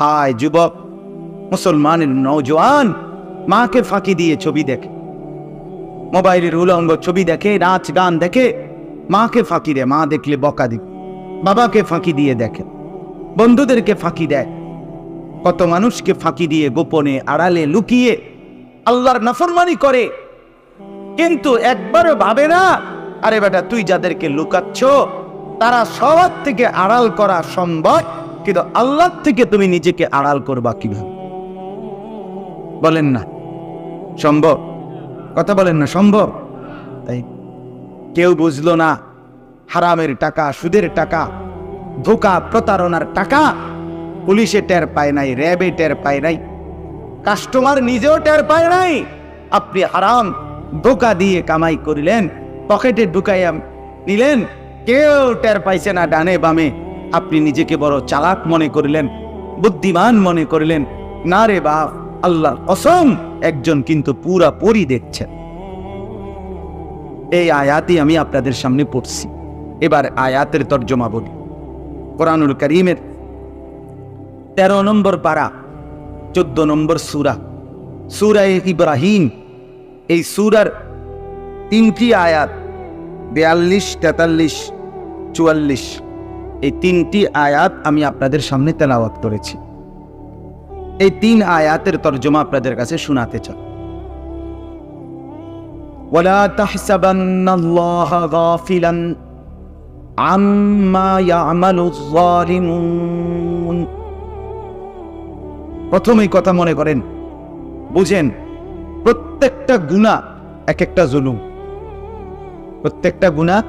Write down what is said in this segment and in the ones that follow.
হায় যুবক, মুসলমানের নওজোয়ান মাকে ফাঁকি দিয়ে ছবি দেখে, মোবাইলের উলঙ্গ ছবি দেখে, নাচ গান দেখে, মাকে ফাঁকি দেয়। মা দেখলে বকা দিবে। বাবাকে ফাঁকি দিয়ে দেখে, বন্ধুদেরকে ফাঁকি দেয়। কত মানুষকে ফাঁকি দিয়ে গোপনে আড়ালে লুকিয়ে আল্লাহর নাফরমানি করে, কিন্তু একবারও ভাবে না আরে বেটা তুই যাদেরকে লুকাচ্ছ তারা সবার থেকে আড়াল করা সম্ভব, কিন্তু আল্লাহ থেকে তুমি নিজেকে আড়াল করবা কিভাবে? বলেন না সম্ভব? কথা বলেন না সম্ভব? তাই কেউ বুঝলো না হারামের টাকা, সুদের টাকা, ধোঁকা প্রতারণার টাকা পুলিশে টের পায় নাই, র্যাবে টের পায় নাই, কাস্টমার নিজেও টের পায় নাই। আপনি হারাম ধোঁকা দিয়ে কামাই করিলেন, পকেটে ঢুকাইয়া নিলেন, কেউ টের পাইছে না ডানে বামে। আপনি নিজেকে বড় চালাক মনে করিলেন, বুদ্ধিমান মনে করিলেন। না রে বাপ, আল্লাহর কসম একজন কিন্তু পুরাপুরি দেখছেন। এই আয়াতই আমি আপনাদের সামনে পড়ছি। এবার আয়াতের তর্জমা বলি। কোরআনুল কারীমের 13 নম্বর পারা, 14 নম্বর সূরা, সূরা ইব্রাহিম। এই সূরার 3টি আয়াত 42, 43, 44, এই 3টি আয়াত আমি আপনাদের সামনে তেলাওয়াত করেছি। এই 3 আয়াতের তর্জমা আপনাদের কাছে শোনাতে চাই। ওয়ালা তাহসাবান্নাল্লাহা গাফিলান আম্মা ইয়ামালুয যালিমুন। প্রথমেই কথা মনে করেন, বুঝেন, প্রত্যেকটা গুনাহ এক একটা জুলুম। প্রত্যেকটা গুনাহ,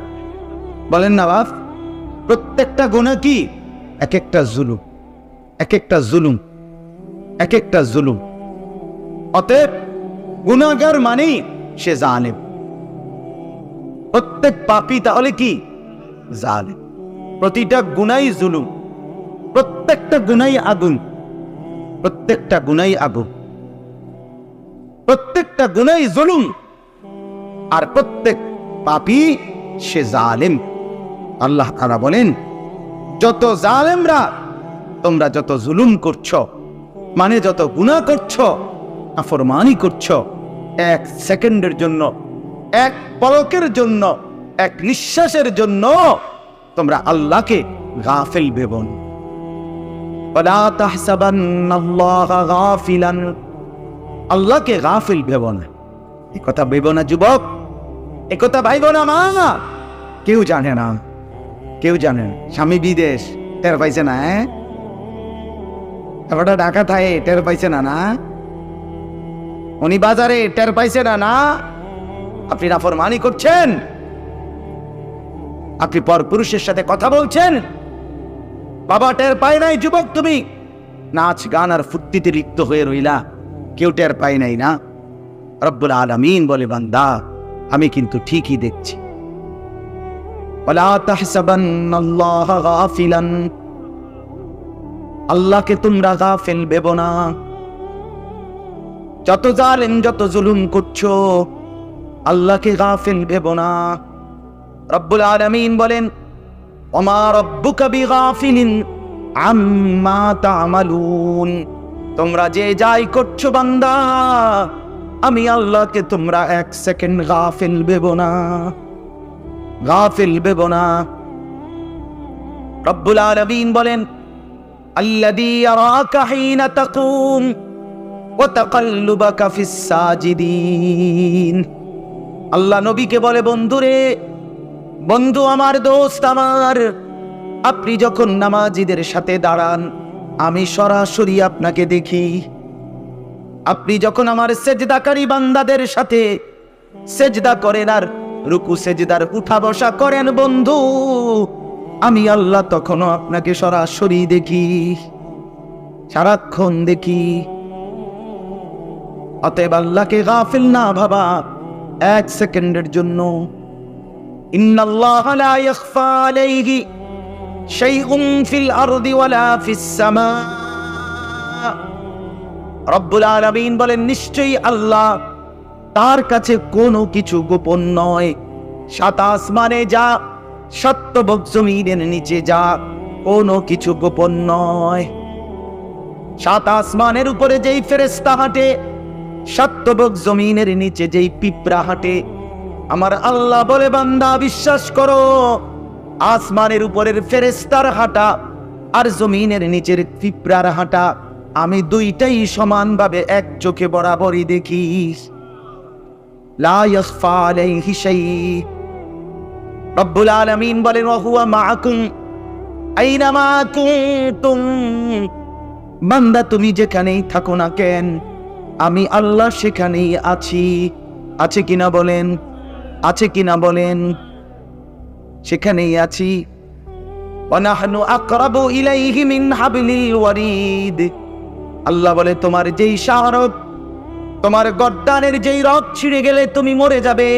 বলেন না বাপ, প্রত্যেকটা গুনাহ কি? এক একটা জুলুম, এক একটা জুলুম, এক একটা জুলুম। অতএব গুনাহগার মানেই সে জালেম। প্রত্যেক পাপী তাহলে কি? জালেম। প্রতিটা গুনাহই জুলুম, প্রত্যেকটা গুনাহই আগুন, প্রত্যেকটা গুনাহই আগুন, প্রত্যেকটা গুনাহই জুলুম। আর প্রত্যেক পাপী সে জালেম। আল্লাহ তাআলা বলেন, যত জালেমরা, তোমরা যত জুলুম করছো, মানে যত গুনাহ করছো, নাফরমানি করছো, এক সেকেন্ডের জন্য, এক পলকের জন্য, এক নিঃশ্বাসের জন্য তোমরা আল্লাহকে গাফিল ভেবো না। ওয়ালা তাহসাবান্নাল্লাহা গাফিলান, আল্লাহকে গাফিল ভেবো না। এই কথা ভেবো না যুবক, এই কথা ভাইবো না মা। কেউ জানে না, কেউ জানে না। স্বামী বিদেশ, টের পাইছে না? এবারটা ঢাকা থাকে, টের পাইছে না? না উনি বাজারে, টের পাইছে না? না আপনি নাফরমানি করছেন, আপনি পরপুরুষের সাথে কথা বলছেন, বাবা টের পায় নাই? যুবক তুমি নাচ গান আর ফুর্তিতে লিপ্ত হয়ে রইলা, কেউ টের পায় নাই না? রব্বুল আলামিন বলে, বান্দা আমি কিন্তু ঠিকই দেখছি। ওয়ালা তাহসাবান্নাল্লাহা গাফিলান, আল্লাহকে তোমরা গাফিল ভেবো না। যত জালেম, যত জুলুম করছো, আল্লাহকে গাফিল ভেবো না। রব্বুল আলামিন বলেন, ওমা রব্বুকা বিগাফিলিন আম্মা তা'মালুন, তোমরা যে যাই করছো বান্দা, আমি আল্লাহকে তোমরা এক সেকেন্ড গাফিল ভেবো না, গাফিল ভেবো না। রব্বুল আলামিন বলেন, আল্লাযী ইয়ারাকা হিনা তাকুম ওয়া তাকাল্লুবাকা ফিস সাজিদিন। আল্লাহ নবীকে বলে, বন্ধুরে, বন্ধু আমার, দোস্ত আমার, আপনি যখন নামাজীদের সাথে দাঁড়ান আমি সরাসরি আপনাকে দেখি। আপনি যখন আমার সেজদাকারী বান্দাদের সাথে সেজদা করেন আর রুকু সেজদার উঠা বসা করেন বন্ধু, আমি আল্লাহ তখনও আপনাকে সরাসরি দেখি, সারাক্ষণ দেখি। অতএব আল্লাহকে গাফিল না ভাবা এক সেকেন্ডের জন্য। ইন্নাল্লাহা লা ইয়াখফা আলাইহি শাইউন ফিল আরদি ওয়ালা ফিস সামা। রব্বুল আলামিন বলেন, নিশ্চয়ই আল্লাহ, তার কাছে কোনো কিছু গোপন নয়। সাত আসমানে যা, সত্যবক জমিনের নিচে যা, কোনো কিছু গোপন নয়। সাত আসমানের উপরে যেই ফেরেশতা হাঁটে, সাতবক জমিনের নিচে যেই পিঁপড়া হাঁটে, আমার আল্লাহ বলে বান্দা বিশ্বাস করো, আসমানের উপরের ফেরেশতার হাঁটা আর জমিনের নিচের পিঁপড়ার হাঁটা আমি দুইটাই সমানভাবে এক চোখে বরাবরই দেখি। লা ইয়াখফা আলাইহি শাই। রব্বুল আলামিন বলেন ওয়া হুয়া মাআকুম আইনামা কুনতুম। বান্দা তুমি যেখানেই থাকো না কেন, আমি আল্লাহ সেখানেই আছি। আছে কিনা বলেন, আছে কিনা বলেন, সেখানেই আছি। ওয়া নাহনু আকরাবু ইলাইহি মিন হাবলিল ওয়ারিদ। আল্লাহ বলে তোমার যেই শাহরগ, তোমার গর্দানের যেই রগ ছিঁড়ে গেলে তুমি মরে যাবে,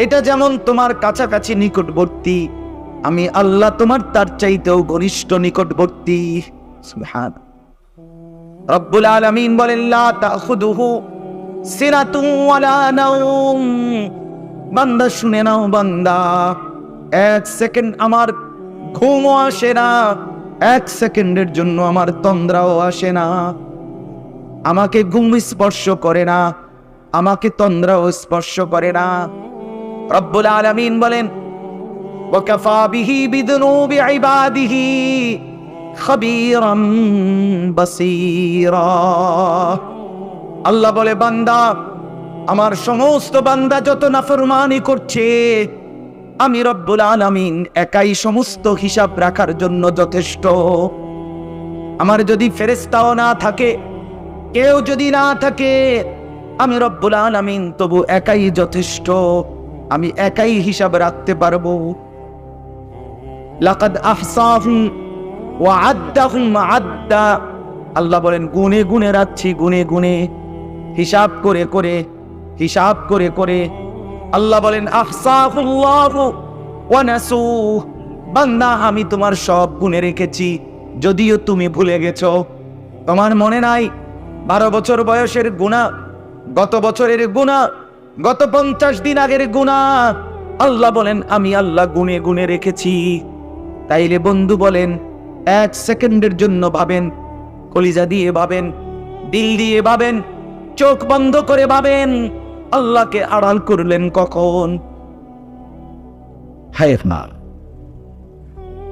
এটা যেমন তোমার কাছাকাছি নিকটবর্তী, আমি আল্লাহ তোমার তার চাইতেও ঘনিষ্ঠ নিকটবর্তী। সুবহান। রব্বুল আলামিন বলেন লা তাখুদুহু সিরাতুন ওয়ালা নাওম। বান্দা শুনে নাও বান্দা, এক সেকেন্ড আমার ঘুমও আসে না, এক সেকেন্ডের জন্য আমার তন্দ্রাও আসে না। আমাকে ঘুম স্পর্শ করে না, আমাকে তন্দ্রাও স্পর্শ করে না। রব্বুল আলামিন বলেন ওয়াকাফা বিহি বিযুনুবি ইবাদিহি খাবীরাম বাসীরা। আল্লাহ বলে বান্দা, আমার সমস্ত বান্দা যত নাফরমানি করছে, আমি রব্বুল আলামিন একাই সমস্ত হিসাব রাখার জন্য যথেষ্ট। আমার যদি ফেরেশতাও না থাকে, কেউ যদি না থাকে, আমি রব্বুল আলামিন তবু একাই যথেষ্ট, আমি একাই হিসাব রাখতে পারবো। লাকাদ আহসাহুম ওয়া আদ্দাহুম আদ্দা। আল্লাহ বলেন গুনে গুনে রাখছি, গুনে গুনে, হিসাব করে করে, হিসাব করে করে। আল্লাহ বলেন আহসাহুল্লাহু ওয়া নাসুহ। বান্দা আমি তোমার সব গুনে রেখেছি, যদিও তুমি ভুলে গেছো। তোমার মনে নাই 12 বছর বয়সের গুনাহ, গত বছরের গুনাহ, গত 50 দিন আগের গুনাহ, আল্লাহ বলেন আমি আল্লাহ গুনে গুনে রেখেছি। তাইলে বন্ধু বলেন, এক সেকেন্ডের জন্য ভাবেন, কলিজা দিয়ে ভাবেন, দিল দিয়ে ভাবেন, চোখ বন্ধ করে ভাবেন, আল্লাহকে আড়াল করলেন কখন? হায় মা,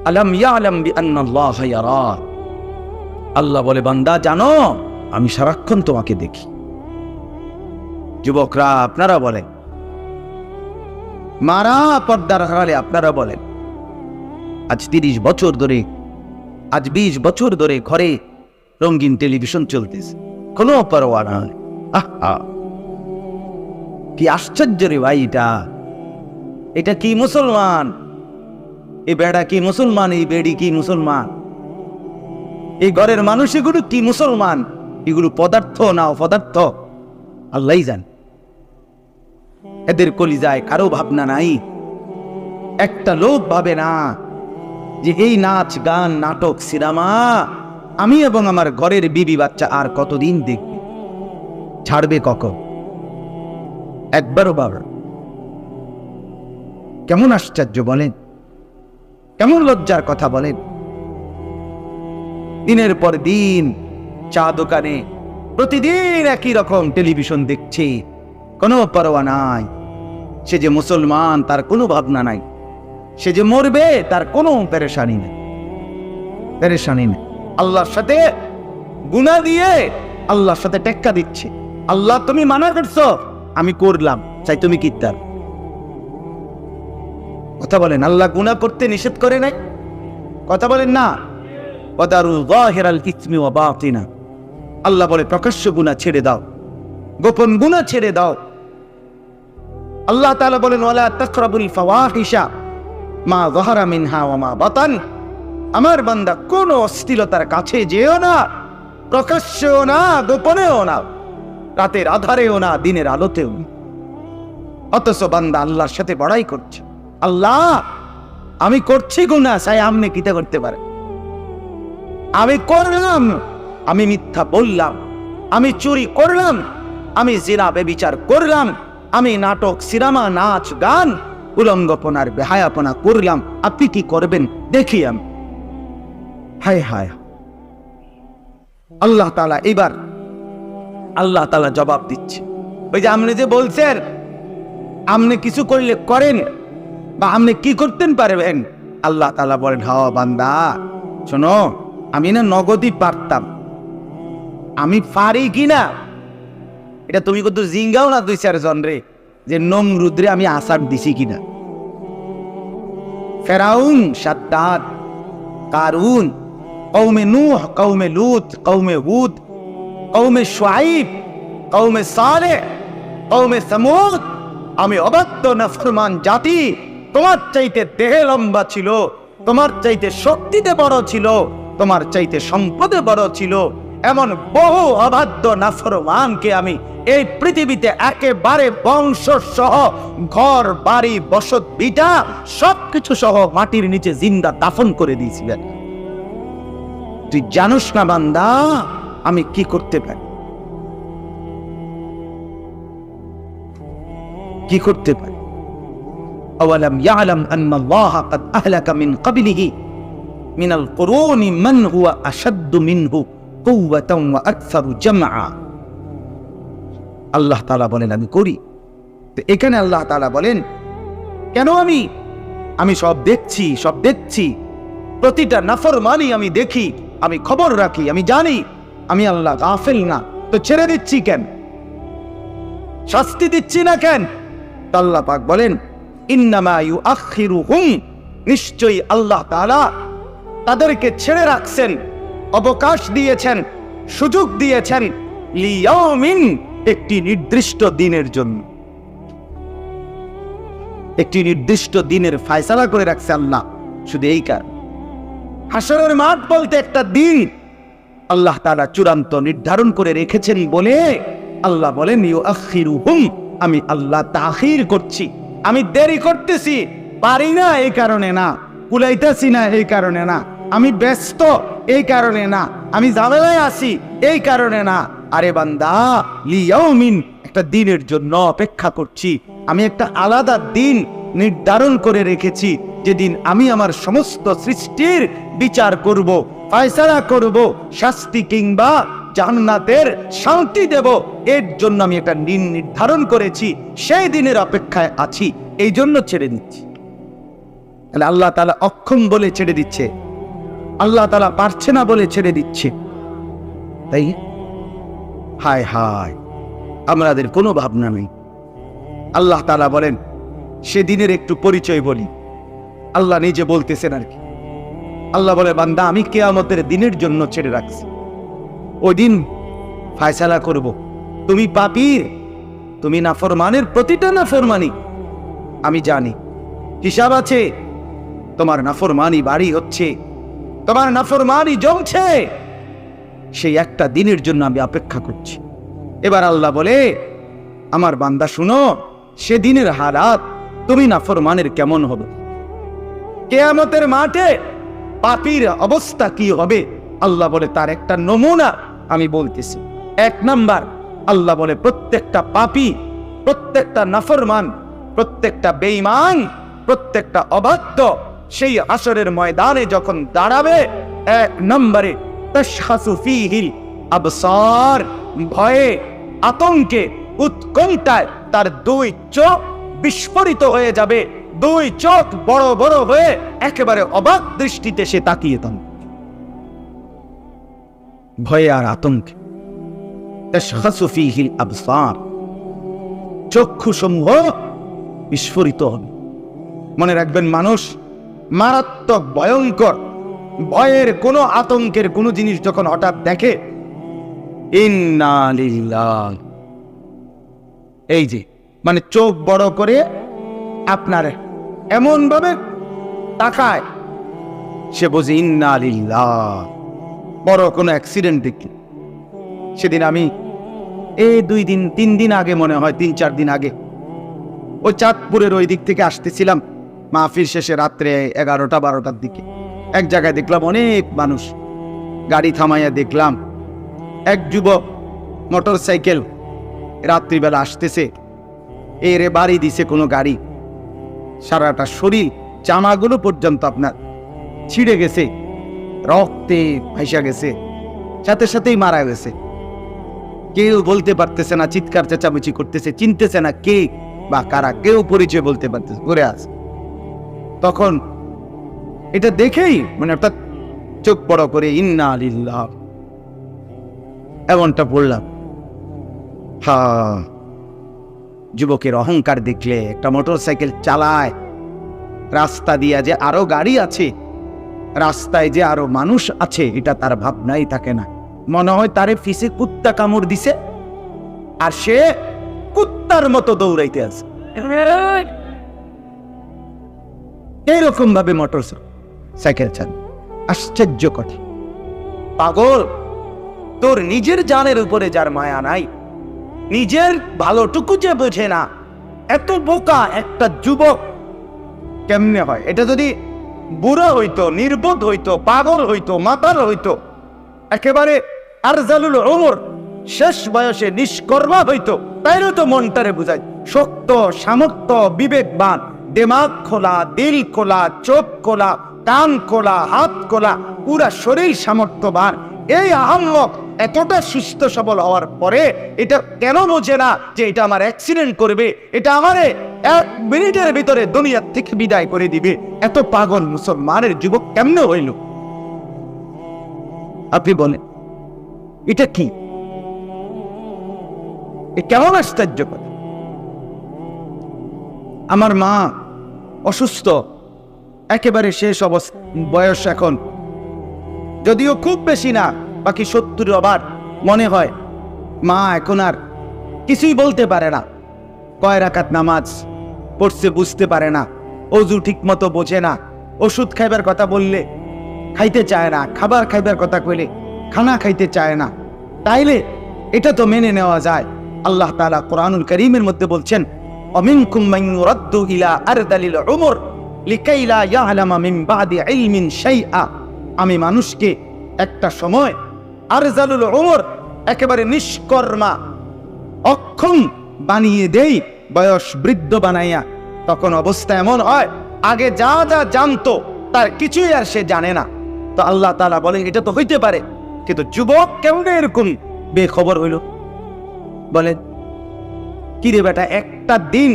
আলাম ইয়ালাম বিআন্নাল্লাহ ইয়ারা। আল্লাহ বলে বান্দা জানো, আমি সারাক্ষণ তোমাকে দেখি। যুবকরা আপনারা বলেন, মারা পর্দার আড়ালে আপনারা বলেন, আজ 30 বছর ধরে, আজ 20 বছর ধরে ঘরে রঙিন টেলিভিশন চলতেছে, কোনো পরোয়া নাই। আহা, কি আশ্চর্য রে ভাই! এটা কি মুসলমান? এই বেড়া কি মুসলমান? এই বেড়ি কি মুসলমান? এই ঘরের মানুষ এগুলো কি মুসলমান? এগুলো পদার্থ না অপদার্থ আল্লাহই জান। এদের কলিজায় কারো ভাবনা নাই, একটা লোক ভাবে না যে এই নাচ গান নাটক সিনেমা আমি এবং আমার ঘরের বিবি বাচ্চা আর কতদিন দেখবে, ছাড়বে কখন? একবারও বাবা। কেমন আশ্চর্য বলেন, কেমন লজ্জার কথা বলেন। দিনের পর দিন চা দোকানে প্রতিদিন একই রকম টেলিভিশন দেখছে, কোনো পরোয়া নাই। সে যে মুসলমান তার কোনো ভাবনা নাই, সে যে মরবে তার কোনো পেরেশানি নেই, পেরেশানি নেই। আল্লাহর সাথে গুনাহ দিয়ে আল্লাহর সাথে টেক্কা দিচ্ছে। আল্লাহ তুমি মানা করছো, আমি করলাম, চাই তুমি কি তার কথা বলেন? আল্লাহ গুনাহ করতে নিষেধ করে নাই, কথা বলেন না? ওয়াদারু যাহিরাল ইসমি ওয়া বাতিনা। আল্লাহ বলে প্রকাশ্য গুনাহ ছেড়ে দাও, গোপন গুনাহ ছেড়ে দাও। আল্লাহ তাআলা বলেন ওয়ালা তাকরাবুল ফাওয়াহিশা মা যাহারা মিনহা ওয়া মা বাতান। আমার বান্দা কোন অশ্লীলতার কাছে যেও না, প্রকাশ্যেও না, গোপনেও না, রাতের আধারেও না, দিনের আলোতেও না। অথচ বান্দা আল্লাহর সাথে বড়াই করছে, আল্লাহ আমি করছি গুনাহ, চাই আপনি কিতা করতে পারে? আমি করলাম, আমি মিথ্যা বললাম, আমি চুরি করলাম, আমি জিনা ব্যভিচার করলাম, আমি নাটক সিনেমা নাচ গান উলঙ্গপনার বেহায়াপনা করলাম, আপনি কি করবেন দেখি আমি। হায় হায়, আল্লাহ তাআলা এবার আল্লাহ তাআলা জবাব দিচ্ছে, ওই যে আপনি যে বলছেন আপনি কিছু করলে করেন বা আপনি কি করতেন পারবেন, আল্লাহ তাআলা বলেন, হ বান্দা শোনো, আমি না নগদই পারতাম, আমি পারি কিনা এটা তুমি কত জিঙ্গাও না 2-4 জন রে, যে নমরুদরে আমি আসার দিছি কিনা। ফেরাউন, সাদ্দাদ, কারুন, কওমে নূহ, কওমে লূত, কওমে হুদ, কওমে শুআইব, কওমে সালেহ, কওমে সামুদ, আমি অবাধ্য নাফরমান জাতি, তোমার চাইতে দেহে লম্বা ছিল, তোমার চাইতে শক্তিতে বড় ছিল, তোমার চাইতে সম্পদে বড় ছিল, এমন বহু অবাধ্য নাফরমানকে আমি এই পৃথিবীতে একেবারে বংশ সহ ঘর বাড়ি বসত ভিটা সবকিছু সহ মাটির নিচে জিন্দা দাফন করে দিয়েছিলেন। তুই জানোস না বান্দা আমি কি করতে পারি, কি করতে পারি। আওয়ালাম ইয়ালাম আন্নাল্লাহ ক্বাদ আহলাকা মিন ক্বাবলিহি মিনাল কুরুনি মান হুয়া আশাদ্দু মিনহু কুওয়াতান ওয়া আকসারু জামআ। আল্লাহ তাআলা বলেন আমি করি। তো এখানে আল্লাহ তাআলা বলেন কেন আমি সব দেখছি, প্রতিটা নাফরমানি আমি দেখি, আমি খবর রাখি, আমি জানি, আমি আল্লাহ গাফিল না, তো ছেড়ে দিচ্ছি কেন, শাস্তি দিচ্ছি না কেন? আল্লাহ পাক বলেন ইন্নামা ইউআখিরুহুম, নিশ্চয়ই আল্লাহ তাআলা তাদেরকে ছেড়ে রাখছেন, অবকাশ দিয়েছেন, সুযোগ দিয়েছেন, লিয়াউমিন, একটি নির্দিষ্ট দিনের জন্য, একটি নির্দিষ্ট দিনের ফয়সালা করে রাখছে আল্লাহ। শুধু এই কারণ হাসরের মাঠ বলতে একটা দিন আল্লাহ তাআলা চূড়ান্ত নির্ধারণ করে রেখেছেন বলে আল্লাহ বলেন ইউআখিরুহুম, আমি আল্লাহ তাখির করছি, আমি দেরি করতেছি, পারি না এই কারণে না, কুলাইতেছি না এই কারণে না, আমি ব্যস্ত এই কারণে না, আমি ঝামেলায় আছি এই কারণে না। আরে বান্দা, লিয়াউমিন, একটা দিনের জন্য অপেক্ষা করছি, আমি একটা আলাদা দিন নির্ধারণ করে রেখেছি, যেদিন আমি আমার সমস্ত সৃষ্টির বিচার করব, ফয়সালা করব, শাস্তি কিংবা জান্নাতের শান্তি দেব, এর জন্য আমি একটা দিন নির্ধারণ করেছি, সেই দিনের অপেক্ষায় আছি, এই জন্য ছেড়ে দিচ্ছি। তাহলে আল্লাহ তাআলা অক্ষম বলে ছেড়ে দিচ্ছে, আল্লাহ তাআলা পারছে না বলে ছেড়ে দিচ্ছে, তাই? হায় হায়, আমাদের কোনো ভাবনা নেই। আল্লাহ তাআলা বলেন সেদিনের একটু পরিচয় বলি, আল্লাহ নিজে বলতেছেন আর কি। আল্লাহ বলে বান্দা আমি কিয়ামতের দিনের জন্য ছেড়ে রাখছি, ওই দিন ফয়সালা করব, তুমি পাপীর, তুমি নাফরমানের প্রতিটা নাফরমানি আমি জানি, হিসাব আছে, তোমার নাফরমানি বাড়ি হচ্ছে, তোমার নাফরমানি জমছে, সেই একটা দিনের জন্য আমি অপেক্ষা করছি। এবার আল্লাহ বলে আমার বান্দা শুনো, সেদিনের হালাত তুমি নাফরমানের কেমন হবে, কিয়ামতের মাঠে পাপীর অবস্থা কি হবে, আল্লাহ বলে তার একটা নমুনা আমি বলতেছি। 1 নাম্বার, আল্লাহ বলে প্রত্যেকটা পাপী, প্রত্যেকটা নাফরমান, প্রত্যেকটা বেঈমান, প্রত্যেকটা অবাধ্য সেই হাসরের ময়দানে যখন দাঁড়াবে, 1 নম্বরে তাশখাসু ফীহিল আবসার, ভয়ে, আতঙ্কে, উৎকণ্ঠায় তার 2 চোখ বিস্ফোরিত হয়ে যাবে, 2 চোখ বড় বড় হয়ে একেবারে অবাক দৃষ্টিতে সে তাকিয়ে থাকবে, ভয়ে আর আতঙ্কে। তাশখাসু ফীহিল আবসার, চক্ষুসমূহ বিস্ফোরিত হবে। মনে রাখবেন, মানুষ মারাত্মক ভয়ঙ্কর ভয়ের কোনো আতঙ্কের কোনো জিনিস যখন হঠাৎ দেখে, ইন্না লিল্লাহ, এই যে মানে চোখ বড় করে আপনার এমন ভাবে তাকায়, সে বোঝে ইন্না লিল্লাহ, বড় কোনো অ্যাক্সিডেন্ট দেখি। সেদিন আমি এই 2 দিন 3 দিন আগে, মনে হয় 3-4 দিন আগে, ওই চাঁদপুরের ওই দিক থেকে আসতেছিলাম, মাহফিল শেষে রাত্রে 11টা-12টার দিকে এক জায়গায় দেখলাম অনেক মানুষ, গাড়ি থামাইয়া দেখলাম এক যুবক মোটর সাইকেল রাত্রিবেলা আসতেছে, এরে বাড়ি দিছে কোনো গাড়ি, সারাটা শরীর জামাগুলো পর্যন্ত আপনার ছিঁড়ে গেছে, রক্তে ভাইসা গেছে, সাথে সাথেই মারা গেছে। কেউ বলতে পারতেছে না, চিৎকার চেঁচামেচি করতেছে, চিনতেছে না কে বা কারা, কেউ পরিচয় বলতে পারতেছে, ঘুরে আছে। তখন এটা দেখেই মানে অর্থাৎ চোখ বড় করে ইন্না লিল্লাহ এমনটা পড়লাম। যুবকের অহংকার দেখলে, একটা মোটরসাইকেল চালায়, রাস্তা দিয়া যে আরো গাড়ি আছে, রাস্তায় যে আরো মানুষ আছে, এটা তার ভাবনাই থাকে না। মনে হয় তারে ফিসে কুত্তা কামড় দিছে আর সে কুত্তার মতো দৌড়াইতে আছে। এইরকম ভাবে মোটর সাইকেল চাল। আশ্চর্য কথা, পাগল, তোর নিজের জানের উপরে যার মায়া নাই, নিজের ভালোটুকু যে বোঝে না, এত বোকা একটা যুবক কেমনে হয়? এটা যদি বুড়া হইতো, নির্বোধ হইতো, পাগল হইতো, মাতাল হইতো, একেবারে আরজালুল উমর, শেষ বয়সে নিষ্কর্মা হইতো, তাইরও তো মনটারে বুঝাই শক্ত, সামর্থ্য, বিবেকবান, দিমাগ খোলা, দিল খোলা, চোখ খোলা, কান খোলা, হাত খোলা, পুরা শরীর সামর্থ্যবান। এই আহম্মক এতটা সুস্থ সবল হওয়ার পরে এটা কেন বোঝে না যে এটা আমার অ্যাক্সিডেন্ট করবে, এটা আমারে 1 মিনিটের ভিতরে দুনিয়া থেকে বিদায় করে দিবে? এত পাগল মুসলমানের যুবক কেমনে হইল? আপনি বলেন, এটা কি? কেমন আশ্চর্য কথা! আমার মা অসুস্থ, একেবারে শেষ অবস্থা, বয়স এখন যদিও খুব বেশি না, বাকি 70 আবার মনে হয় মা এখন আর কিছুই বলতে পারে না। কয় রাকাত নামাজ পড়ছে বুঝতে পারে না, অজু ঠিক মতো বোঝে না, ওষুধ খাইবার কথা বললে খাইতে চায় না, খাবার খাইবার কথা কইলে খানা খাইতে চায় না। তাইলে এটা তো মেনে নেওয়া যায়। আল্লাহ তাআলা কোরআনুল কারীমের মধ্যে বলছেন, অমিনকুম মান ইউরাদ্দু ইলা আরদালিল উমর লিকাই লা ইয়ালামা মিন বাদি ইলমিন শাইআ। আমি মানুষকে একটা সময় আরজালুল উমর, একেবারে নিষ্কর্মা, অক্ষম বানিয়ে দেই, বয়স বৃদ্ধ বানাইয়া। তখন অবস্থা এমন হয়, আগে যা যা জানতো তার কিছুই আর সে জানে না। তো আল্লাহ তাআলা বলেন এটা তো হইতে পারে, কিন্তু যুবক কেমন এরকম বেখবর হইল? বলেন কি রে বেটা, একটা দিন,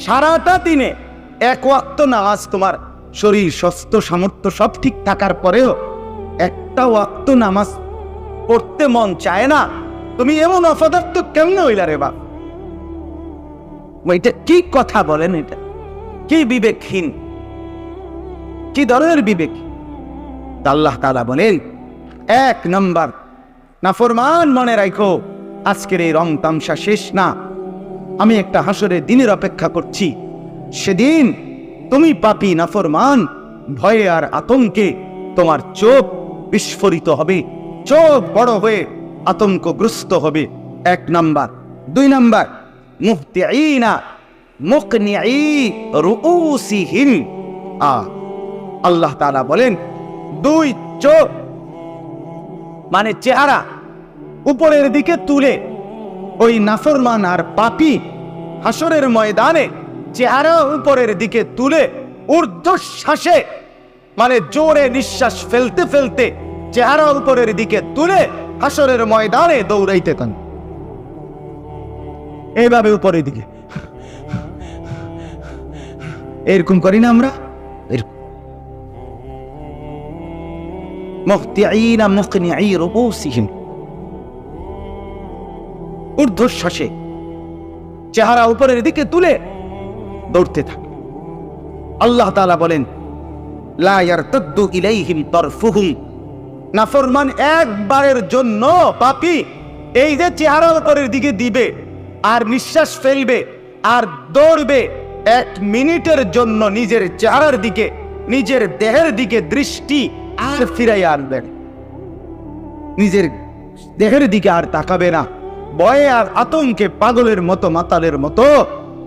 সারাটা দিনে 1 ওয়াক্ত নামাজ, তোমার শরীর স্বাস্থ্য সামর্থ্য সব ঠিক থাকার পরেও একটা ওয়াক্ত নামাজ পড়তে মন চায় না, তুমি এমন অপদার্থ কেমনে হইলা রে বাপ? এটা কি কথা বলেন? এটা কি বিবেকহীন, কি ধরনের বিবেক? আল্লাহ তাআলা বলেন, 1 নাম্বার নাফরমান, মনে রাখো আজকের এই রং তামসা শেষ না। আমি একটা হাসরের দিনের অপেক্ষা করছি। সেদিন তুমি পাপী নাফরমান, ভয়ে আর আতঙ্কে তোমার চোখ বিস্ফোরিত হবে, চোখ বড় হয়ে আতঙ্কগ্রস্ত হবে। 1 নাম্বার। 2 নাম্বার, মুহতিঈনা মুকনিঈ রুউসিহিম। আল্লাহ তাআলা বলেন 2 চোখ মানে চেহারা উপরের দিকে তুলে ওই নাফরমান আর পাপী হাসরের ময়দানে চেহারা উপরের দিকে তুলে ঊর্ধ্বশ্বাসে, মানে জোরে নিঃশ্বাস ফেলতে ফেলতে চেহারা উপরের দিকে তুলে হাসরের ময়দানে দৌড়াইতে থাকেন। এইভাবে উপরের দিকে এরকম করি না আমরা? মুহতিঈনা মুকনিঈ রুউসিহিম, ঊর্ধ্বশ্বাসে চেহারা উপরের দিকে তুলে দৌড়তে থাকে। আল্লাহ তাআলা বলেন, লা ইয়ারতাদ্দু ইলাইহিম তারফুহুম। নাফরমান একবারের জন্য পাপী এই যে চেহারা উপরের দিকে দিবে আর নিঃশ্বাস ফেলবে আর দৌড়বে, 1 মিনিটের জন্য নিজের চেহারার দিকে, নিজের দেহের দিকে দৃষ্টি আর ফিরাইয়া আনবে না, নিজের দেহের দিকে আর তাকাবে না। ভয়ে আর আতঙ্কে পাগলের মতো, মাতালের মতো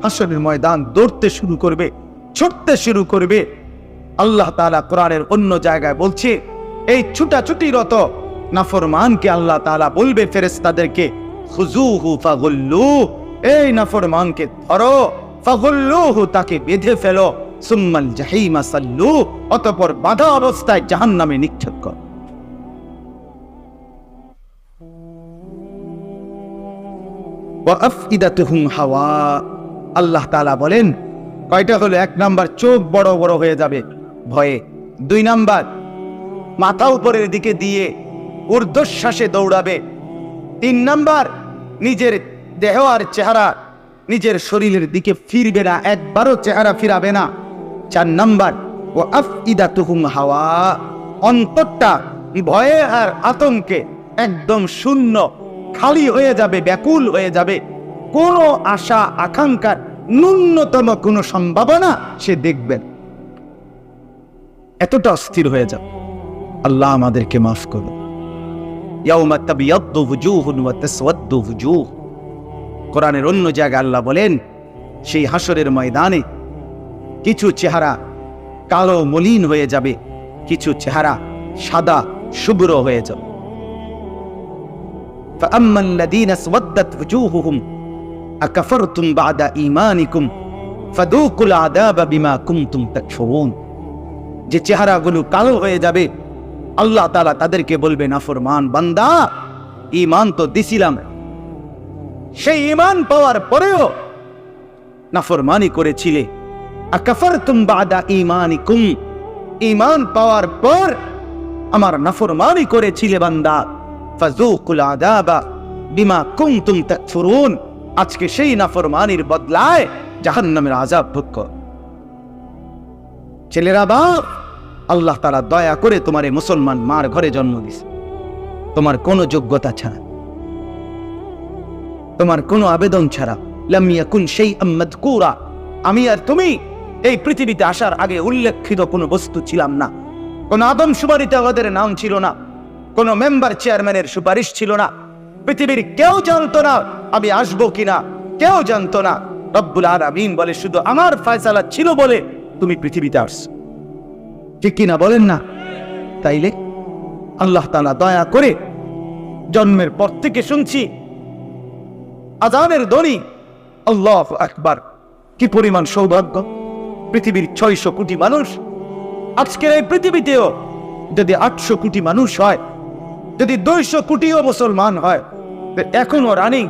হাসরের ময়দান দৌড়তে শুরু করবে, ছুটতে শুরু করবে। আল্লাহ তাআলা কোরআনের অন্য জায়গায় বলছে, এই ছুটাছুটিরত নাফরমানকে আল্লাহ তাআলা বলবে ফেরেশতাদেরকে, খুযুহু ফাগুল্লু, এই নাফরমানকে ধরো, ফাগুল্লুহু, তাকে বেঁধে ফেলো, সুম্মাল জাহিমা সাল্লু, অতঃপর বাঁধা অবস্থায় জাহান্নামে নিক্ষেপ করো। ওয়া আফইদাতুহুম হাওয়া। আল্লাহ তাআলা বলেন কয়টা হলো? 1 নাম্বার, চোখ বড় বড় হয়ে যাবে ভয়ে। 2 নাম্বার, মাথা উপরের দিকে দিয়ে ঊর্ধ্বশ্বাসে দৌড়াবে। 3 নাম্বার, নিজের দেহ আর চেহারা নিজের শরীরের দিকে ফিরবে না, একবারও চেহারা ফিরাবে না। 4 নাম্বার, ওয়া আফইদাতুহুম হাওয়া, অন্তরটা ভয়ে আর আতঙ্কে একদম শূন্য, খালি হয়ে যাবে, ব্যাকুল হয়ে যাবে। কোনো আশা আকাঙ্ক্ষার ন্যূনতম কোনো সম্ভাবনা সে দেখবেন, এতটা অস্থির হয়ে যাবে। আল্লাহ আমাদেরকে মাফ করুন। ইয়াউমা তাবিয়াদ্দু ওয়ুজুহুন ওয়া তাসওয়াদ্দু ওয়ুজুহ। কোরআনের অন্য জায়গায় আল্লাহ বলেন সেই হাসরের ময়দানে কিছু চেহারা কালো মলিন হয়ে যাবে, কিছু চেহারা সাদা শুভ্র হয়ে যাবে। فأما الذين اسودت وجوههم أكفرتم بعد إيمانكم فذوقوا العذاب بما كنتم تكفرون। যে চেহারাগুলো কালো হয়ে যাবে আল্লাহ তাআলা তাদেরকে বলবে, নাফরমান বান্দা, ঈমান তো দিছিলাম, সেই ঈমান পাওয়ার পরেও নাফরমানি করেছিলে। আকাফারতুম বাদা ঈমানিকুম, ঈমান পাওয়ার পর আমার নাফরমানি করেছিলে বান্দা। ফাযুকুল আযাবা বিমা কুনতুম তাকফুরুন, আজকে সেই নাফরমানির বদলায় জাহান্নামের আযাব ভোগ কর। ছেলেরা, বাপ, আল্লাহ তাআলা দয়া করে তোমার এই মুসলমান মার ঘরে জন্ম দিয়েছে, তোমার কোনো যোগ্যতা ছাড়া, তোমার কোনো আবেদন ছাড়া। লাম ইয়াকুন শাইআম মাযকুরা, আমি আর তুমি এই পৃথিবীতে আসার আগে উল্লেখিত কোনো বস্তু ছিলাম না। কোন আদমশুমারিতে আমাদের নাম ছিল না, কোন মেম্বার চেয়ারম্যানের সুপারিশ ছিল না। পৃথিবীর কেউ জানতো না আমি আসবো কিনা, কেউ জানতো না। রব্বুল আলামিন বলে শুধু আমার ফয়সালা ছিল বলে তুমি পৃথিবীতে আসছো, ঠিক কিনা বলেন না? তাইলে আল্লাহ তাআলা দয়া করে, জন্মের পর থেকে শুনছি আযানের ধ্বনি, আল্লাহু আকবার, কি পরিমাণ সৌভাগ্য। পৃথিবীর 600 কোটি মানুষ, আজকের এই পৃথিবীতেও যদি 800 কোটি মানুষ হয়, যদি 200 কোটিও মুসলমান হয়, এখনো রানিং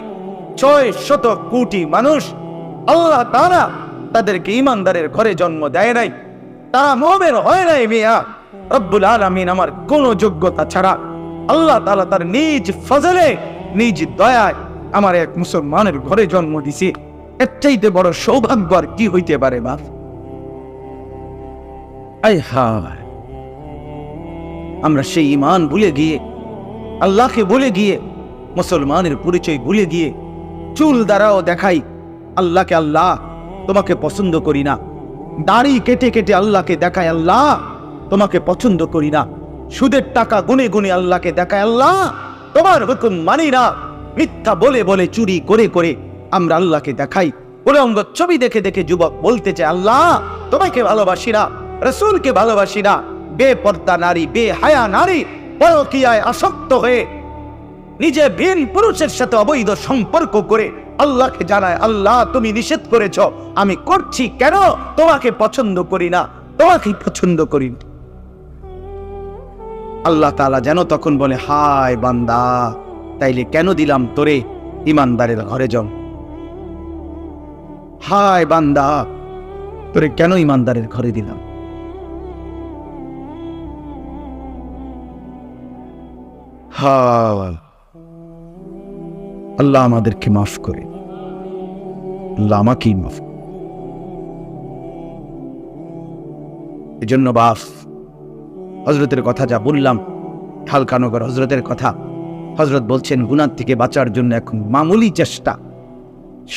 600 কোটি মানুষ। আল্লাহ তাআলা তাদেরকে ঈমানদারের ঘরে জন্ম দেয় নাই, তারা মুমিন হয় নাই। মিয়া রব্বুল আলামিন আমার কোন যোগ্যতা ছাড়া আল্লাহ তাআলা তার নিজ ফজলে, নিজ দয়ায় আমার এক মুসলমানের ঘরে জন্ম দিছে। এর চাইতে বড় সৌভাগ্য আর কি হইতে পারে বাপ? আয় হায়, আমরা সেই ঈমান ভুলে গিয়ে, আল্লাহকে ভুলে গিয়ে, মুসলমানের পরিচয় ভুলে গিয়ে চুল দ্বারাও দেখাই আল্লাহকে, আল্লাহ তোমাকে পছন্দ করি না। দাড়ি কেটে কেটে আল্লাহকে দেখায়, আল্লাহ তোমাকে পছন্দ করি না। সুদের টাকা গুনে গুনে আল্লাহকে দেখায়, আল্লাহ তোমার হুকুম মানি না। মিথ্যা বলে বলে, চুরি করে করে আমরা আল্লাহকে দেখাই। উলঙ্গ ছবি দেখে দেখে যুবক বলতে চায়, আল্লাহ তোমাকে ভালোবাসি না, রাসূলকে ভালোবাসি না। বেপর্দা নারী, বেহায়া নারী পরকীয়ায় আসক্ত হয়ে নিজে ভিন পুরুষের সাথে অবৈধ সম্পর্ক করে আল্লাহকে জানায়, আল্লাহ তুমি নিষেধ করেছ, আমি করছি কেন? তোমাকে পছন্দ করি না, তোমাকে পছন্দ করি না। আল্লাহ তাআলা যেন তখন বলে, হায় বান্দা, তাইলে কেন দিলাম তোরে ঈমানদারের ঘরে জন্ম? হায় বান্দা, তোরে কেন ঈমানদারের ঘরে দিলাম? হায় আল্লাহ আমাদেরকে মাফ করে, আল্লাহ আমাকেই মাফ। এজন্য বাপ, হযরতের কথা যা বললাম, হালকানগর হযরতের কথা, হযরত বলছেন গুনাহ থেকে বাঁচার জন্য এখন মামুলি চেষ্টা,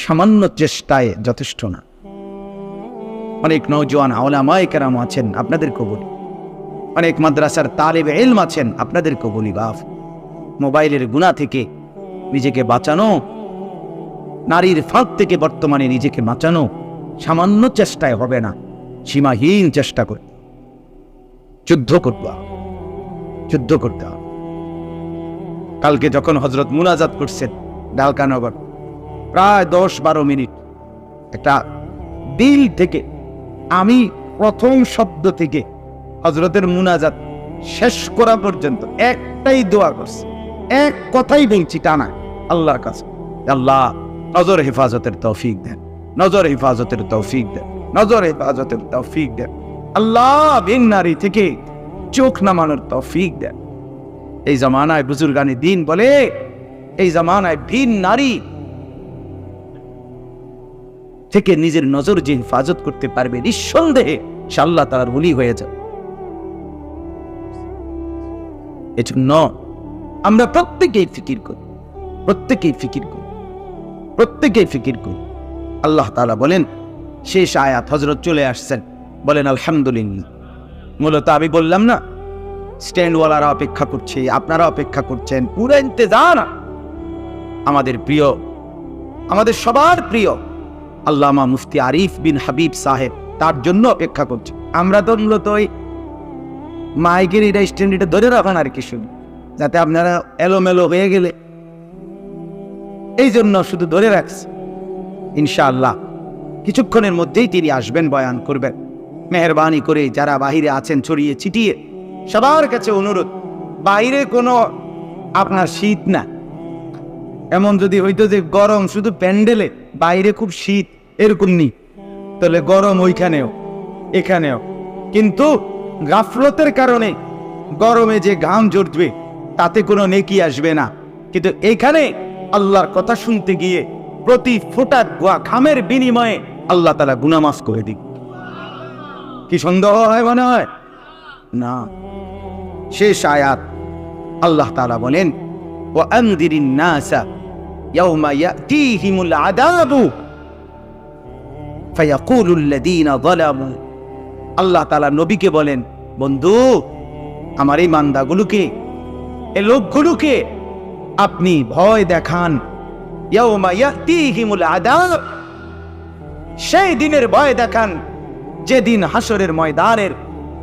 সামান্য চেষ্টায় যথেষ্ট না। অনেক নওজোয়ান উলামায়ে কেরাম আছেন, আপনাদেরকে বলি, অনেক মাদ্রাসার তালেবে ইলম আছেন, আপনাদেরকে বলি বাপ, মোবাইলের গুনাহ থেকে নিজেকে বাঁচানো, নারীর ফাঁক থেকে বর্তমানে নিজেকে বাঁচানো সামান্য চেষ্টায় হবে না, সীমাহীন চেষ্টা করে যুদ্ধ করতে হবে, যুদ্ধ করতে হবে। কালকে যখন হযরত মুনাজাত করছেন ডালকানগর, প্রায় 10-12 মিনিট একটা দিল থেকে, আমি প্রথম শব্দ থেকে হযরতের মুনাজাত শেষ করা পর্যন্ত একটাই দোয়া করছি, এক কথাই বলছি টানা আল্লাহর কাছে, আল্লাহ নজর হেফাজতের তৌফিক দেন, নজর হেফাজতের তৌফিক দেন, নজর হেফাজতের তৌফিক দেন। আল্লাহ ভিন নারী থেকে চোখ নামানোর তৌফিক দেন। এই জামানায় বুজুর্গানি দিন বলে, এই জামানায় ভিন নারী থেকে নিজের নজর যে হেফাজত করতে পারবে, নিঃসন্দেহে সে আল্লাহ তাআলার ওলি হয়ে যাবে। এজন্য আমরা প্রত্যেকেই ফিকির করি, প্রত্যেকেই ফিকির করি, প্রত্যেকেই ফিকির করি। আল্লাহ তাআলা বলেন, শেষ আয়াত হযরত চলে আসছেন, বলেন আলহামদুলিল্লাহ। মূলত আমি বললাম না, স্ট্যান্ডওয়ালারা অপেক্ষা করছে, আপনারা অপেক্ষা করছেন, পুরো ইন্তজার আমাদের প্রিয়, আমাদের সবার প্রিয় আল্লামা মুফতি আরিফ বিন হাবিব সাহেব, তার জন্য অপেক্ষা করছে। আমরা তো মূলত ওই মাইকের এটা স্ট্যান্ডটা ধরে রাখান আর কি, শুধু যাতে আপনারা এলোমেলো হয়ে গেলে এই জন্য শুধু ধরে রাখছে। ইনশাআল্লাহ কিছুক্ষণের মধ্যেই তিনি আসবেন, বয়ান করবেন। মেহরবানি করে যারা বাহিরে আছেন ছড়িয়ে ছিটিয়ে, সবার কাছে অনুরোধ, বাইরে কোনো আপনার শীত না, এমন যদি হইতো যে গরম শুধু প্যান্ডেলে, বাইরে খুব শীত, এরকম নেই, তাহলে গরম ওইখানেও এখানেও। কিন্তু গাফলতের কারণে গরমে যে ঘাম ঝরবে তাতে কোনো নেকি আসবে না, কিন্তু এখানে আল্লাহর কথা শুনতে গিয়ে প্রতি ফোঁটা ঘামের বিনিময়ে আল্লাহ তাআলা গুনাহ মাফ করে দিক। কি সন্দেহ হয় মনে হয় না? শেষ আয়াত আল্লাহ তাআলা বলেন, ওয়া আনদিরিন নাসা ইয়াওমা ইয়াতিহিমুল আযাবু ফায়াকুলুল লাযীনা যালামু। আল্লাহ তাআলা নবীকে বলেন, বন্ধু আমার এই বান্দাগুলোকে, এই লোকগুলোকে আপনি ভয় দেখান। ইয়াওমা ইয়াতিহিমুল আযাব, সেই দিনের ভয় দেখান যেদিন হাসরের ময়দানের,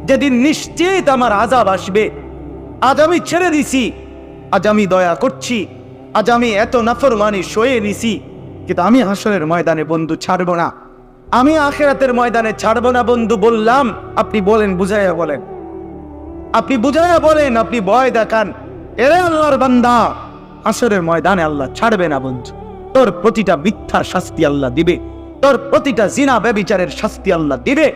যেদিন নিশ্চিত আমার আযাব আসবে। আজ আমি ছেড়ে দিছি, আজ আমি দয়া করছি, আজ আমি এত নাফরমানি সয়ে নিছি, কিন্তু আমি হাসরের ময়দানে বন্ধু ছাড়বো না, আমি আখিরাতের ময়দানে ছাড়বো না বন্ধু। বললাম আপনি বলেন, বুঝাইয়া বলেন, আপনি বুঝাইয়া বলেন, আপনি ভয় দেখান। এরে আল্লাহর বান্দা, হাসরের ময়দানে আল্লাহ ছাড়বে না বন্ধু। তোর প্রতিটা মিথ্যার শাস্তি আল্লাহ দিবে, তোর প্রতিটা জিনা ব্যভিচারের শাস্তি আল্লাহ দিবে।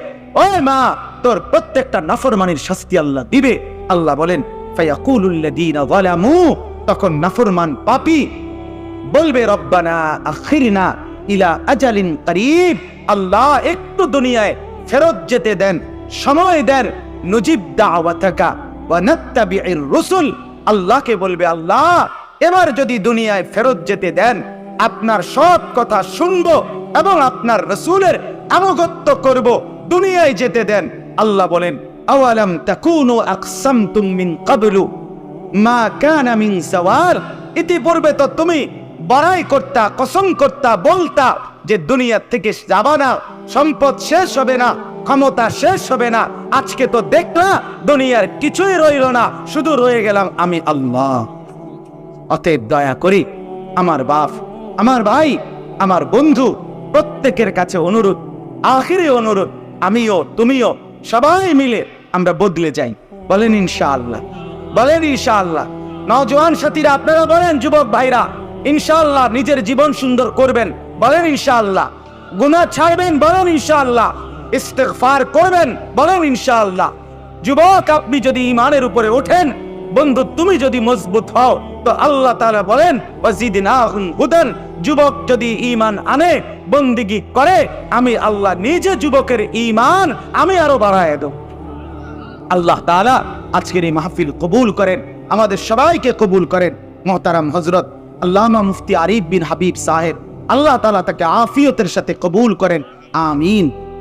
ওই মা, তোর প্রত্যেকটা নাফরমানির শাস্তি আল্লাহ দিবে। আল্লাহ বলেন, ফায়াকুলুল লাযীনা যালামু, তখন নাফরমান পাপী বলবে, রব্বানা আখিরনা ইলা আজালিন করিব, আল্লাহ একটু দুনিয়ায় ফেরত যেতে দেন, সময় দেন, নুজিব দাওয়াতাকা ওয়া নাত্তাবিউর রাসূল। আল্লাহকে বলবে, আল্লাহ এবার যদি দুনিয়ায় ফেরত যেতে দেন, আপনার সব কথা শুনবো এবং আপনার রাসূলের আনুগত্য করব, দুনিয়ায় যেতে দেন। আল্লাহ বলেন, আওয়ালাম তাকুনু আকসামতুম মিন ক্বাবলু মা কানা মিন যাওয়াল, ইতিপূর্বে তো তুমি বড়াই করতা, কসম করতা, বলতা যে দুনিয়া থেকে যাবা না, সম্পদ শেষ হবে না, ক্ষমতা শেষ হবে না। আজকে তো দেখলা দুনিয়ার কিছুই রইল না, শুধু রয়ে গেলাম আমি আল্লাহ। অতএব দয়া করি আমার বাপ, আমার ভাই, আমার বন্ধু, প্রত্যেকের কাছে অনুরোধ, আখিরি অনুরোধ, আমিও তুমিও সবাই মিলে আমরা বদলে যাই। বলেন ইনশাআল্লাহ, বলেন ইনশাআল্লাহ। নওজোয়ান সাথীরা আপনারা বলেন, যুবক ভাইরা ইনশাআল্লাহ নিজের জীবন সুন্দর করবেন, বলেন ইনশাআল্লাহ। গুনাহ ছাড়বেন, বলেন ইনশাআল্লাহ। ইস্তিগফার করবেন, বলেন ইনশাআল্লাহ। যুবক আপনি যদি ঈমানের উপরে ওঠেন, বন্ধু তুমি যদি মজবুত হও, তো আল্লাহ তাআলা বলেন, ওয়াজিদনাহুম হুদান, যুবক যদি ঈমান আনে, বন্দেগী করে, আমি আল্লাহ নিজে যুবকের ঈমান আমি আরো বাড়ায় দেব। আল্লাহ তাআলা আজকের এই মাহফিল কবুল করেন, আমাদের সবাইকে কবুল করেন। মুহতারাম হযরত আল্লামা মুফতি আরিফ বিন হাবিব সাহেব, আল্লাহ তাআলা তাকে আফিয়তের সাথে কবুল করেন, আমিন।